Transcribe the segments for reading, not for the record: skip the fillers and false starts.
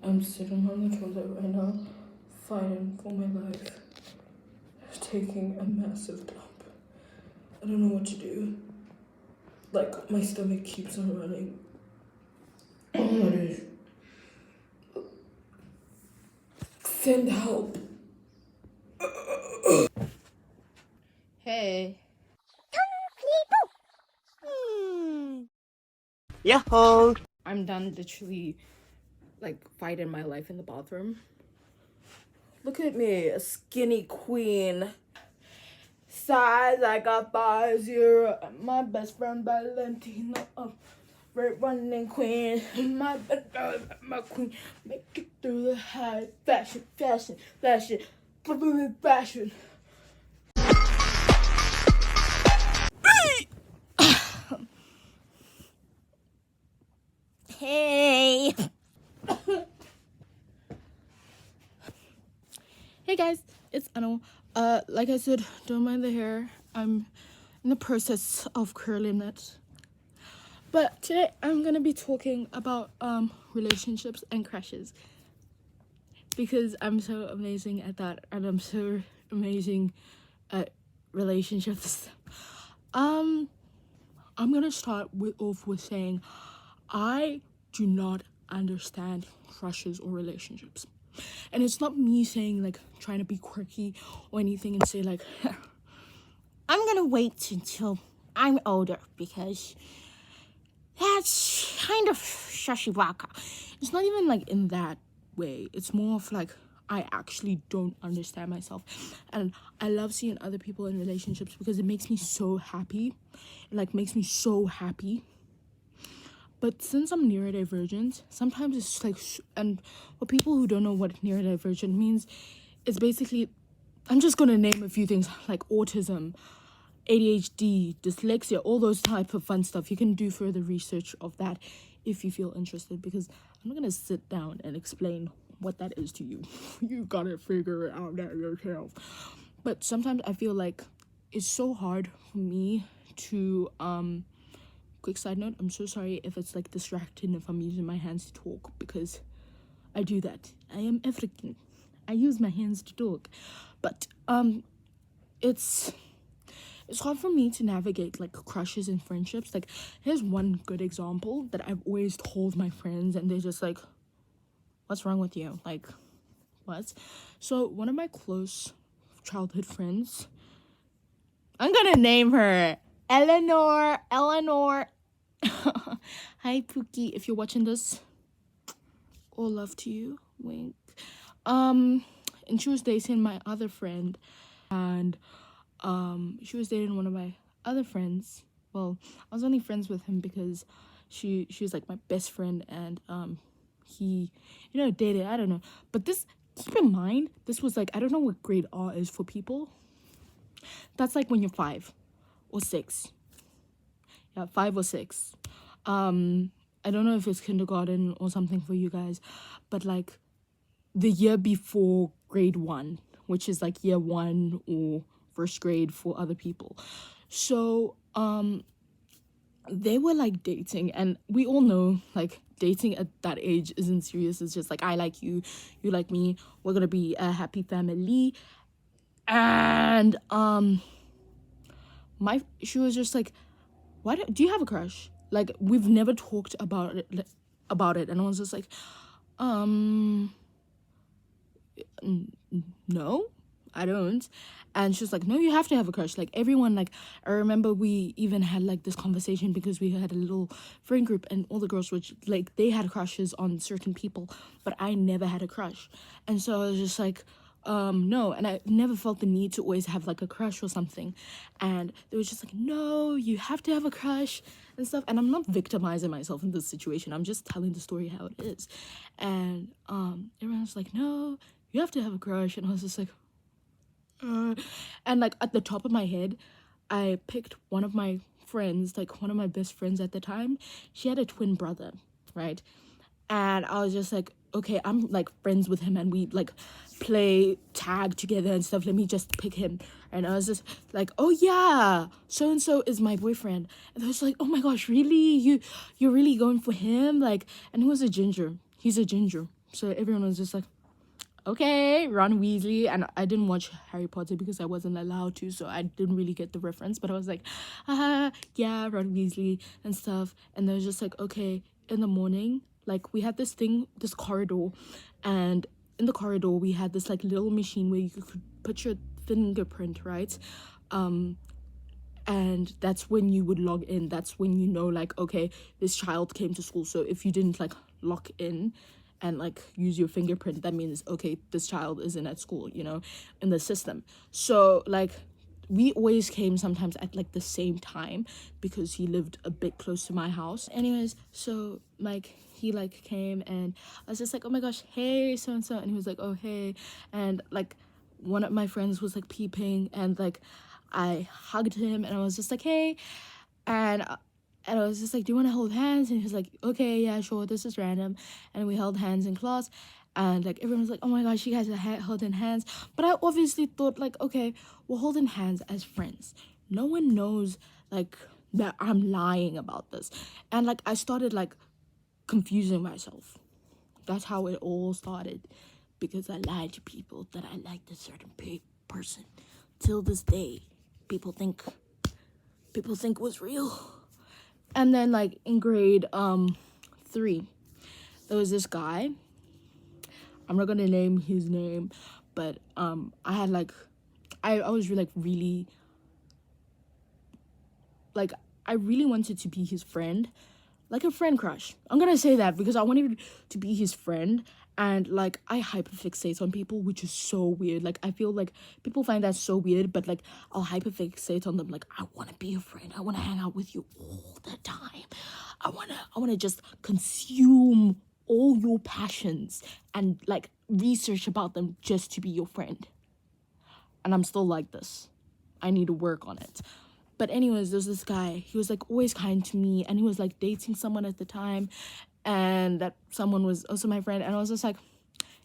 I'm sitting on the toilet right now, fighting for my life, taking a massive dump. I don't know what to do. Like, my stomach keeps on running. Oh my gosh. Send help. Hey. Yahoo! I'm done literally like fighting my life in the bathroom. Look at me, a skinny queen. Size I got 5'0". My best friend Valentina, red running queen. My queen, make it through the high fashion, fashion. Hey! Hey guys, it's Anu. Like I said, don't mind the hair. I'm in the process of curling it. But today I'm gonna be talking about relationships and crushes. Because I'm so amazing at that, and I'm so amazing at relationships. I'm gonna start off with saying I do not understand crushes or relationships. And it's not me saying like trying to be quirky or anything and say like I'm gonna wait until I'm older because that's kind of shashiwaka. it's not even like in that way. It's more of like I actually don't understand myself, and I love seeing other people in relationships because it makes me so happy. It like makes me so happy. But since I'm neurodivergent, sometimes it's like, and for people who don't know what neurodivergent means, it's basically, I'm just gonna name a few things like autism, ADHD, dyslexia, all those type of fun stuff. You can do further research of that if you feel interested, because I'm not gonna sit down and explain what that is to you. You gotta figure it out yourself. But sometimes I feel like it's so hard for me to quick side note, I'm so sorry if it's like distracting if I'm using my hands to talk, because I do that. I am African. I use my hands to talk. But it's hard for me to navigate like crushes and friendships. Like, here's one good example that I've always told my friends, and they're just like, what's wrong with you? Like, what? So one of my close childhood friends, I'm gonna name her Eleanor. Hi Pookie, if you're watching this, all love to you, wink. And she was dating my other friend, and she was dating one of my other friends. Well, I was only friends with him because she was like my best friend, and he, dated, I don't know. But this, keep in mind, this was like, I don't know what grade R is for people. That's like when you're 5 or 6. Yeah, 5 or 6. I don't know if it's kindergarten or something for you guys, but like the year before grade 1, which is like year 1 or first grade for other people. So they were like dating, and we all know like dating at that age isn't serious. It's just like, I like you, you like me, we're gonna be a happy family. And she was just like, why do you have a crush? Like, we've never talked about it. And I was just like, no, I don't. And she was like, no, you have to have a crush. Like, everyone, like, I remember we even had like this conversation because we had a little friend group, and all the girls were like, they had crushes on certain people, but I never had a crush. And so I was just like, no. And I never felt the need to always have like a crush or something. And they were just like, no, you have to have a crush and stuff. And I'm not victimizing myself in this situation, I'm just telling the story how it is. And everyone was like, no, you have to have a crush. And I was just like, and like at the top of my head, I picked one of my friends, like one of my best friends at the time. She had a twin brother, right? And I was just like, okay, I'm like friends with him, and we like play tag together and stuff. Let me just pick him. And I was just like, oh yeah, so and so is my boyfriend. And I was like, oh my gosh, really? You're really going for him? Like, and he was a ginger. He's a ginger. So everyone was just like, okay, Ron Weasley. And I didn't watch Harry Potter because I wasn't allowed to, so I didn't really get the reference. But I was like, yeah, Ron Weasley and stuff. And they was just like, okay, in the morning, like we had this corridor, and in the corridor we had this like little machine where you could put your fingerprint, right? And that's when you would log in. That's when you know, like, okay, this child came to school. So if you didn't like log in and like use your fingerprint, that means, okay, this child isn't at school, you know, in the system. So like we always came sometimes at like the same time because he lived a bit close to my house. Anyways, so like he like came, and I was just like, oh my gosh, hey, so and so. And he was like, oh hey. And like one of my friends was like peeping, and like I hugged him, and I was just like, hey. And I was just like, do you want to hold hands? And he was like, okay, yeah, sure, this is random. And we held hands in class, and like everyone was like, oh my gosh, you guys are holding hands. But I obviously thought like, okay, we're holding hands as friends. No one knows like that I'm lying about this. And like I started like confusing myself. That's how it all started, because I lied to people that I liked a certain person. Till this day, people think was real. And then like in grade 3, there was this guy. I'm not gonna name his name, but I had like I was really like I really wanted to be his friend, like a friend crush. I'm gonna say that because I wanted to be his friend, and like I hyperfixate on people, which is so weird. Like I feel like people find that so weird, but like I'll hyperfixate on them. Like I want to be a friend. I want to hang out with you all the time. I wanna just consume all your passions and like research about them just to be your friend. And I'm still like this. I need to work on it. But anyways, there's this guy. He was like always kind to me, and he was like dating someone at the time, and that someone was also my friend. And I was just like,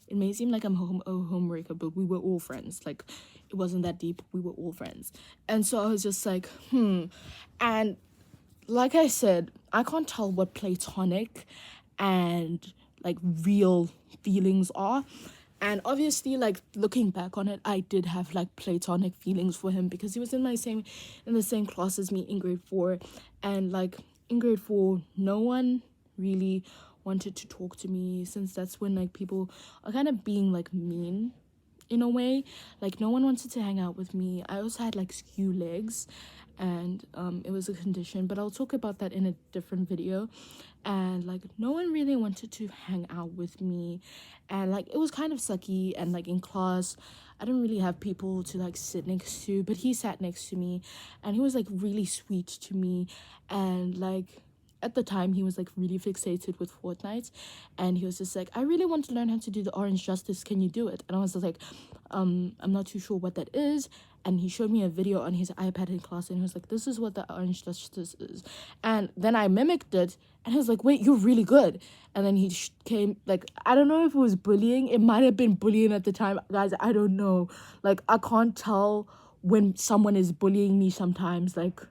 it may seem like I'm a homebreaker, but we were all friends. Like it wasn't that deep. We were all friends. And so I was just like, And like I said, I can't tell what platonic and like real feelings are. And obviously, like looking back on it, I did have like platonic feelings for him because he was in the same class as me in grade 4. And like in grade 4, no one really wanted to talk to me, since that's when like people are kind of being like mean in a way. Like no one wanted to hang out with me. I also had like skew legs, and it was a condition, but I'll talk about that in a different video. And like no one really wanted to hang out with me, and like it was kind of sucky. And like in class, I didn't really have people to like sit next to, but he sat next to me, and he was like really sweet to me. And like at the time, he was like really fixated with Fortnite, and he was just like, I really want to learn how to do the orange justice, can you do it? And I was just like, I'm not too sure what that is. And he showed me a video on his iPad in class, and he was like, this is what the orange justice is. And then I mimicked it, and he was like, wait, you're really good. And then he came, like, I don't know if it was bullying. It might have been bullying at the time. Guys, I don't know. Like, I can't tell when someone is bullying me sometimes. Like,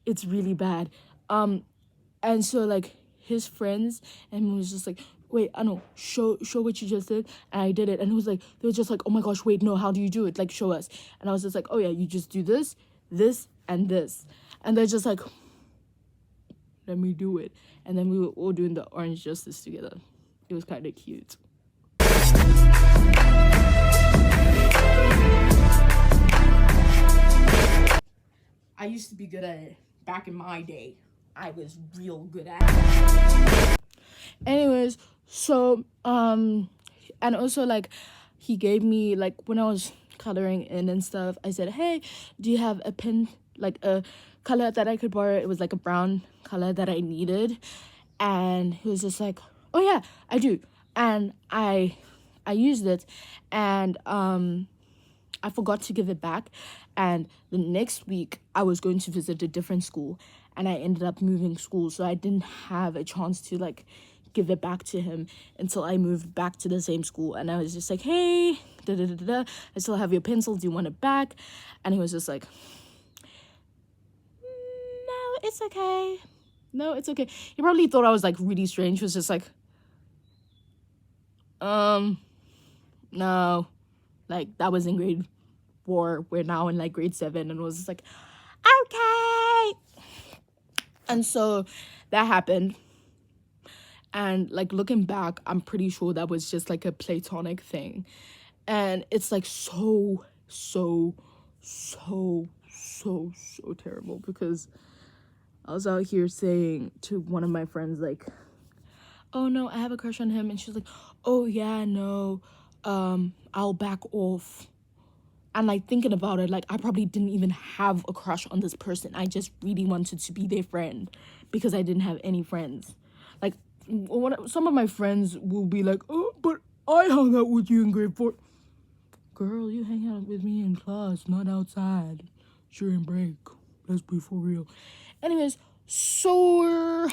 it's really bad. And so, like, his friends and he was just like, wait, I know, show what you just did. And I did it. And it was like, they were just like, oh my gosh, wait, no, how do you do it? Like, show us. And I was just like, oh yeah, you just do this, this, and this. And they're just like, let me do it. And then we were all doing the orange justice together. It was kind of cute. I used to be good at it back in my day. I was real good at it. Anyways, so and also like he gave me, like when I was coloring in and stuff, I said, hey, do you have a pen, like a color that I could borrow? It was like a brown color that I needed. And he was just like, oh yeah, I do. And I used it, and I forgot to give it back. And the next week I was going to visit a different school, and I ended up moving schools, so I didn't have a chance to like give it back to him until I moved back to the same school. And I was just like, hey, I still have your pencil, do you want it back? And he was just like, no, it's okay. No, it's okay. He probably thought I was like really strange. He was just like, No, like that was in grade 4. We're now in like grade 7, and it was just like, okay. And so that happened. And like looking back, I'm pretty sure that was just like a platonic thing. And it's like so terrible, because I was out here saying to one of my friends, like, oh no, I have a crush on him. And she's like, oh yeah, no, I'll back off. And like thinking about it, like I probably didn't even have a crush on this person. I just really wanted to be their friend because I didn't have any friends. Like some of my friends will be like, oh, but I hung out with you in grade 4. Girl, you hang out with me in class, not outside during break. Let's be for real. Anyways, so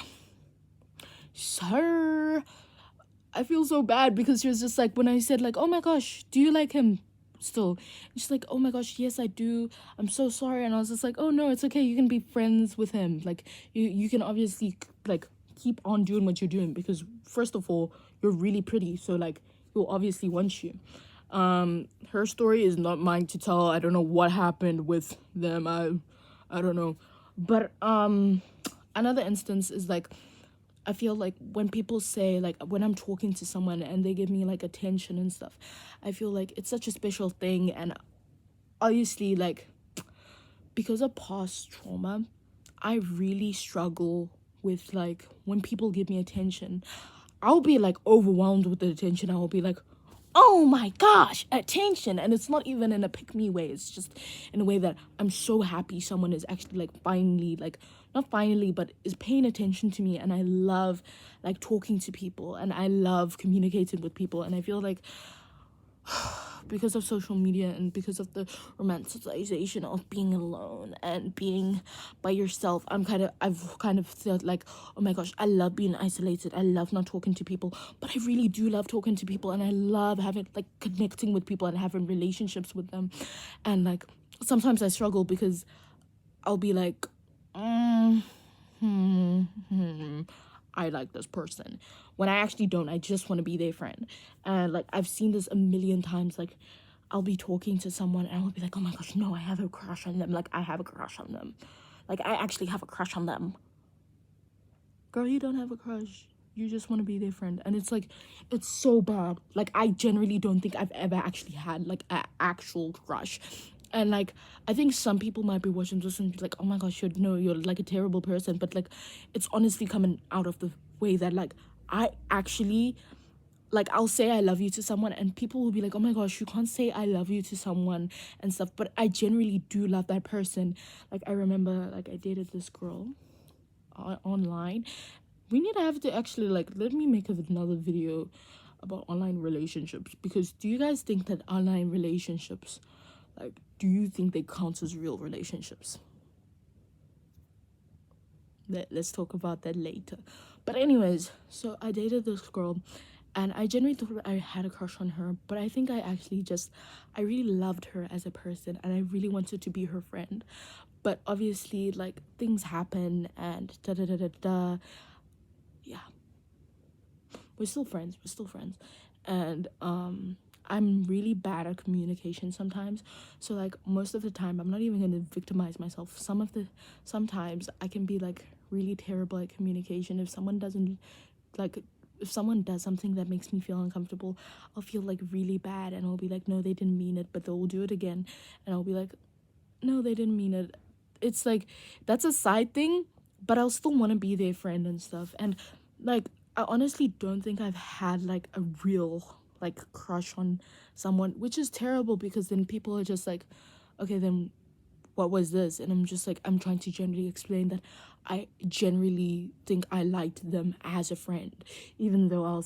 I feel so bad because she was just like, when I said like, oh my gosh, do you like him still? And she's like, oh my gosh, yes I do, I'm so sorry. And I was just like, oh no, it's okay, you can be friends with him. Like you can obviously like keep on doing what you're doing, because first of all, you're really pretty, so like he'll obviously want you. Her story is not mine to tell. I don't know what happened with them. I don't know. But another instance is like, I feel like when people say, like, when I'm talking to someone and they give me like attention and stuff, I feel like it's such a special thing. And obviously, like, because of past trauma, I really struggle with like when people give me attention. I'll be like overwhelmed with the attention. I'll be like, oh my gosh, attention. And it's not even in a pick me way, it's just in a way that I'm so happy someone is actually like finally, like not finally, but is paying attention to me. And I love like talking to people, and I love communicating with people. And I feel like because of social media and because of the romanticization of being alone and being by yourself, I've kind of felt like, oh my gosh, I love being isolated, I love not talking to people, but I really do love talking to people, and I love having like connecting with people and having relationships with them. And like sometimes I struggle because I'll be like, I like this person, when I actually don't. I just want to be their friend. And like I've seen this a million times. Like I'll be talking to someone and I'll be like, oh my gosh, no, I have a crush on them. Like I have a crush on them. Like I actually have a crush on them. Girl, you don't have a crush. You just want to be their friend. And it's like, it's so bad. Like I generally don't think I've ever actually had like an actual crush. And like I think some people might be watching this and be like, oh my gosh, you're like a terrible person. But like it's honestly coming out of the way that like I actually, like I'll say I love you to someone and people will be like, oh my gosh, you can't say I love you to someone and stuff. But I generally do love that person. Like I remember like I dated this girl online. We need to have to actually like, let me make another video about online relationships, because do you guys think that online relationships, like, do you think they count as real relationships? Let's talk about that later. But anyways, so I dated this girl and I genuinely thought I had a crush on her, but I think I really loved her as a person and I really wanted to be her friend. But obviously, like, things happen and da-da-da-da-da. Yeah. We're still friends. And I'm really bad at communication sometimes. So like most of the time I'm not even gonna victimize myself. Sometimes I can be like really terrible at communication. If someone does something that makes me feel uncomfortable, I'll feel like really bad and I'll be like, no, they didn't mean it, but they'll do it again and I'll be like, no, they didn't mean it. It's like, that's a side thing, but I'll still want to be their friend and stuff. And like I honestly don't think I've had like a real like crush on someone, which is terrible because then people are just like, okay, then what was this? And I'm just like, I'm trying to generally explain that I generally think I liked them as a friend, even though I'll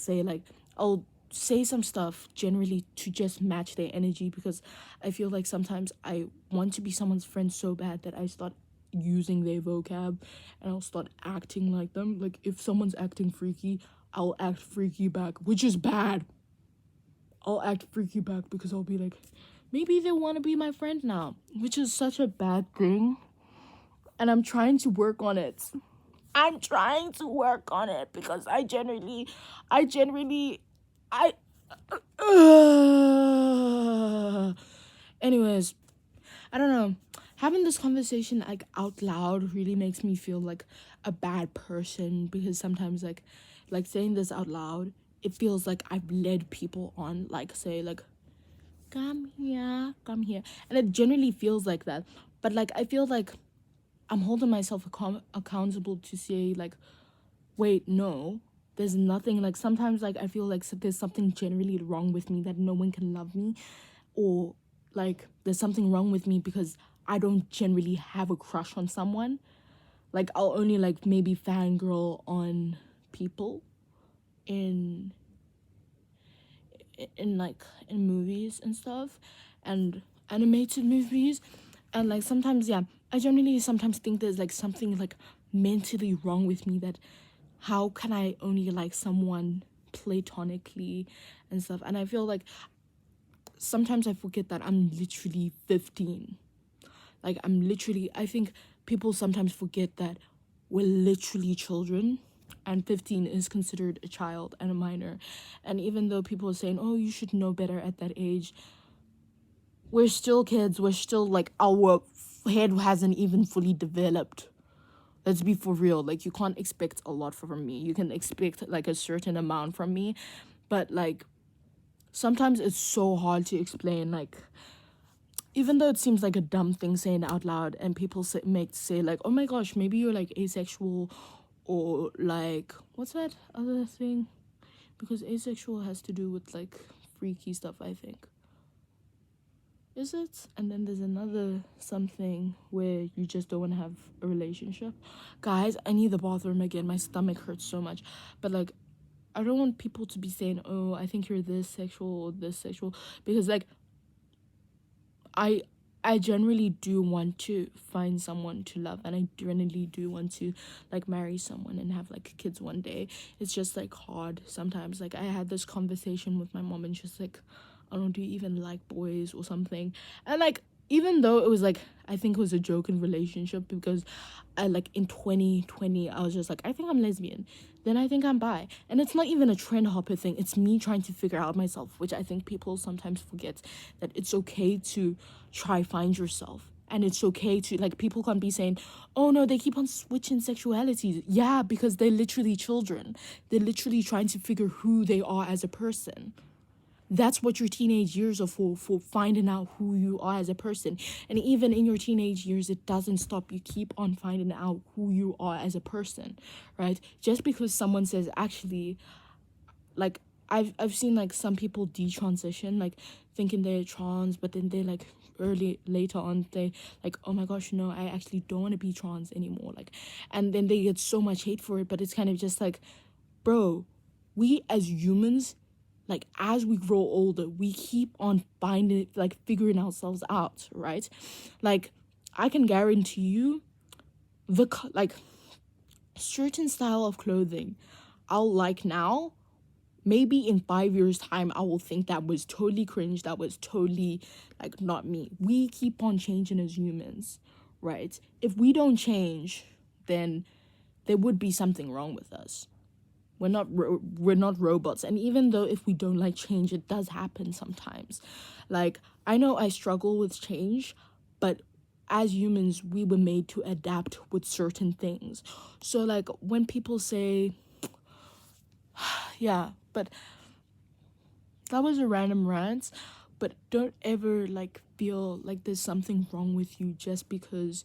say some stuff generally to just match their energy, because I feel like sometimes I want to be someone's friend so bad that I start using their vocab and I'll start acting like them. Like if someone's acting freaky, I'll act freaky back, which is bad. I'll act freaky back because I'll be like, maybe they want to be my friend now, which is such a bad thing. And I'm trying to work on it. Because I Anyways, I don't know. Having this conversation like out loud really makes me feel like a bad person, because sometimes like saying this out loud, it feels like I've led people on, like say like come here, and it generally feels like that. But like I feel like I'm holding myself accountable to say like, wait, no, there's nothing. Like sometimes like I feel like there's something generally wrong with me, that no one can love me, or like there's something wrong with me because I don't generally have a crush on someone. Like I'll only like maybe fangirl on people in like in movies and stuff, and animated movies. And like sometimes, yeah, I generally sometimes think there's like something like mentally wrong with me, that how can I only like someone platonically and stuff. And I feel like sometimes I forget that I'm literally 15. Like I think people sometimes forget that we're literally children, and 15 is considered a child and a minor. And even though people are saying, oh, you should know better at that age, we're still kids. We're still like, our head hasn't even fully developed. Let's be for real. Like, you can't expect a lot from me. You can expect like a certain amount from me, but like sometimes it's so hard to explain. Like, even though it seems like a dumb thing saying out loud, and people say like, oh my gosh, maybe you're like asexual, or like what's that other thing, because asexual has to do with like freaky stuff, I think. Is it? And then there's another something where you just don't want to have a relationship. Guys, I need the bathroom again. My stomach hurts so much. But like, I don't want people to be saying, oh, I think you're this sexual or this sexual, because like I generally do want to find someone to love, and I generally do want to like marry someone and have like kids one day. It's just like hard sometimes. Like I had this conversation with my mom, and she's like, I don't, do you even like boys or something? And like, even though it was like, I think it was a joking relationship, because I like in 2020 I was just like, I think I'm lesbian, then I think I'm bi. And it's not even a trend hopper thing, it's me trying to figure out myself, which I think people sometimes forget, that it's okay to try find yourself. And it's okay to like, people can't be saying, oh no, they keep on switching sexualities. Yeah, because they're literally children. They're literally trying to figure who they are as a person. That's what your teenage years are for finding out who you are as a person. And even in your teenage years, it doesn't stop. You keep on finding out who you are as a person, right? Just because someone says, actually, like I've seen like some people detransition, like thinking they're trans, but then they like later on they like, oh my gosh, no, I actually don't want to be trans anymore. Like, and then they get so much hate for it. But it's kind of just like, bro, we as humans, like as we grow older, we keep on finding, like figuring ourselves out, right? Like I can guarantee you, like certain style of clothing I'll like now, maybe in 5 years time I will think that was totally cringe, that was totally like not me. We keep on changing as humans, right? If we don't change, then there would be something wrong with us. We're not robots. And even though if we don't like change, it does happen sometimes. Like, I know I struggle with change, but as humans, we were made to adapt with certain things. So like when people say, yeah, but that was a random rant. But don't ever like feel like there's something wrong with you just because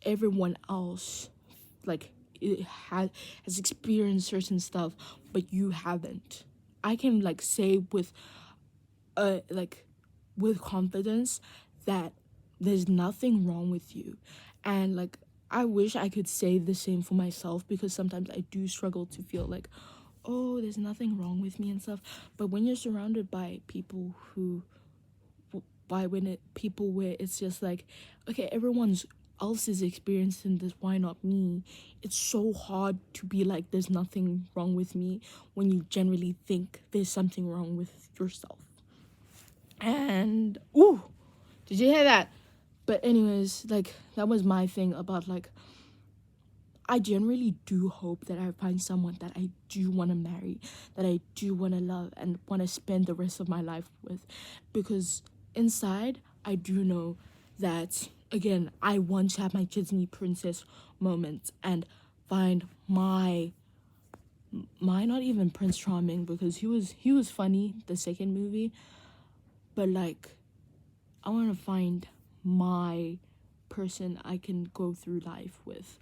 everyone else like it has experienced certain stuff, but you haven't. I can like say with like with confidence that there's nothing wrong with you. And like I wish I could say the same for myself, because sometimes I do struggle to feel like, oh, there's nothing wrong with me and stuff. But when you're surrounded by people who people where it's just like, okay, everyone's else is experiencing this, why not me? It's so hard to be like, there's nothing wrong with me, when you generally think there's something wrong with yourself. And ooh, did you hear that? But anyways, like that was my thing about like, I generally do hope that I find someone that I do want to marry, that I do want to love and want to spend the rest of my life with, because inside I do know that, again, I want to have my Disney princess moments and find my not even Prince Charming, because he was funny the second movie, but like I want to find my person I can go through life with.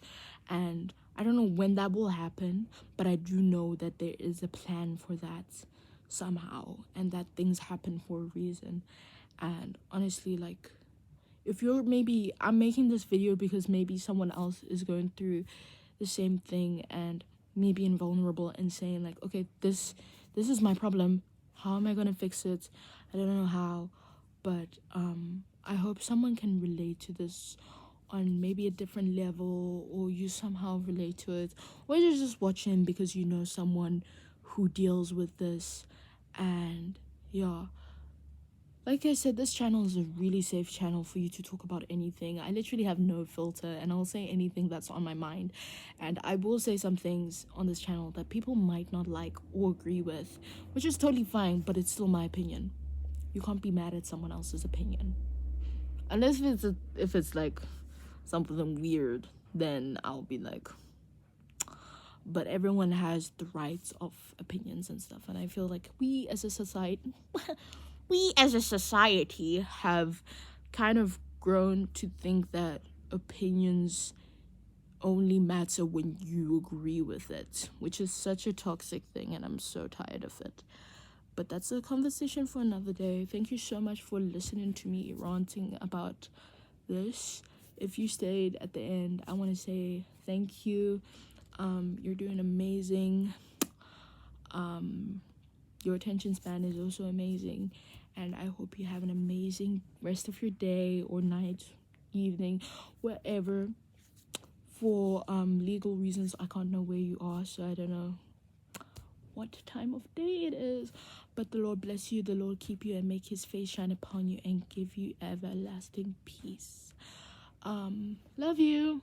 And I don't know when that will happen, but I do know that there is a plan for that somehow, and that things happen for a reason. And honestly, like, if you're, maybe I'm making this video because maybe someone else is going through the same thing and me being vulnerable and saying like, okay, this is my problem, how am I gonna fix it? I don't know how, but I hope someone can relate to this on maybe a different level, or you somehow relate to it, or you're just watching because you know someone who deals with this. And yeah, like I said, this channel is a really safe channel for you to talk about anything. I literally have no filter, and I'll say anything that's on my mind. And I will say some things on this channel that people might not like or agree with, which is totally fine, but it's still my opinion. You can't be mad at someone else's opinion. Unless if it's like something weird, then I'll be like, but everyone has the rights of opinions and stuff. And I feel like we as a society have kind of grown to think that opinions only matter when you agree with it, which is such a toxic thing, and I'm so tired of it. But that's a conversation for another day. Thank you so much for listening to me ranting about this. If you stayed at the end, I want to say thank you. You're doing amazing. Your attention span is also amazing, and I hope you have an amazing rest of your day or night, evening, wherever. For legal reasons, I can't know where you are, so I don't know what time of day it is, but the Lord bless you, the Lord keep you, and make his face shine upon you and give you everlasting peace. Love you.